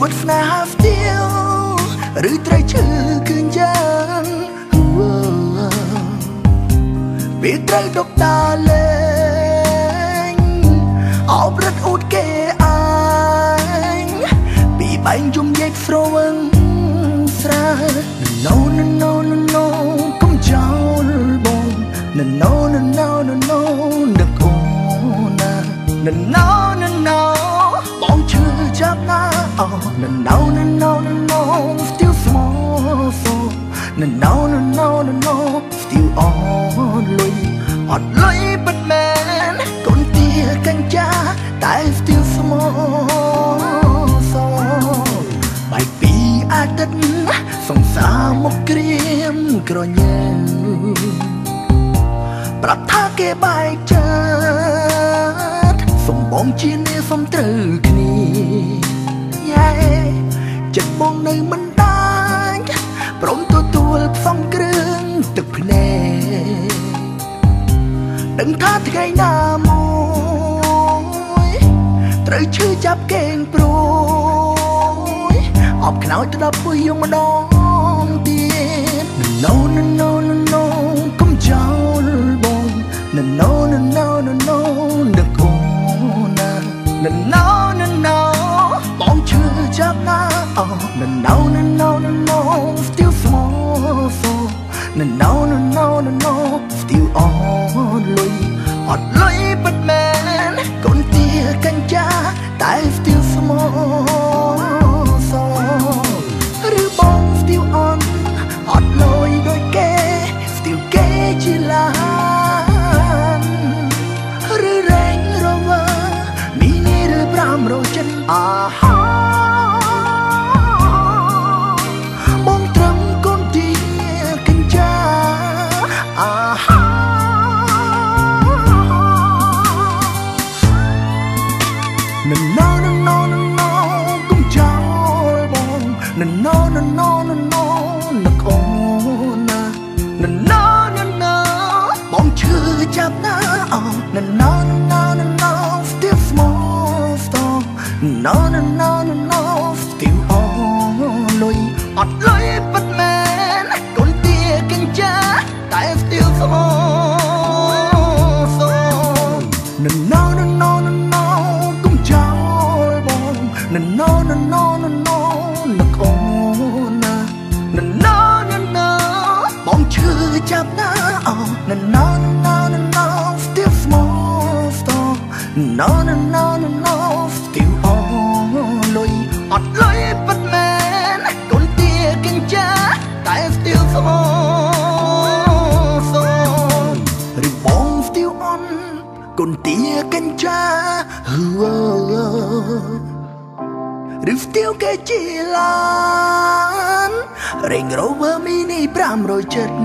វិតស្នេហាស្ទៀវឬត្រូវឈឺគឺយ៉ាងវាត្រូវដុកដាលេងអោបរត់អ៊ូតគេអញពីបែងជុំយេកស្រវឹងស្រា No no no no no កុំចោលបង No no no no no no នឹកអូនណា No no no no បងឈឺចាប់ណាអូ No no no no no no still small so No no no no no no still on លុយអត់លុយពិតមែនកូនទាកាញ់ចាតែ still small so បែកពីអាទិត្យសង្សារមកក្រៀមក្រញ៉ាប្រាប់ថាគេបែកចិត្តសំបងជានាសំត្រូវគ្នាយ៉ែចិត្តបងនៅមិនដាច់ព្រមទទួលផ្សំគ្រឿងទឹកភ្នែកដឹងថាថ្ងៃណាមួយត្រូវឈឺចាប់កេងព្រួយអបខ្នើយទៅដល់ពុយយំម្ដងទៀត No no no no no កុំចោលបង No no no no no no នឹកអូនណា No no no no បងឈឺចាប់ណាអូ No no no no no no still small so No no no no no no still on លុយអត់លុយពិតមែនកូនទាកាញ់ចាតែ still small so ឬបង still on អត់លុយដូចគេ still គេជាឡានឬរែងរវើមីនីឬ500ចិនអាហាបងត្រឹមកូនទាកាញ់ចាអាហា No no no no no no កុំចោលបង No no no no no no នឹកអូនណា No no no no បងឈឺចាប់ណាអូ No no no no no no still small storm No no no no no still on លុយអត់លុយពិតមែនកូនទាកាញ់ចាតែ still small storm No no no no no no កុំចោលបង No no no no no no នឹកអូនណា No no no no បងឈឺចាប់ណាអូ No no no no no still small storm No no no no no still on លុយអត់លុយពិតមែនកូនទាកាញ់ចាតែ still small so ឬបង still on កូនទាកាញ់ចាឬ still គេជាឡាន Range Rover Mini 500 ចិត្ត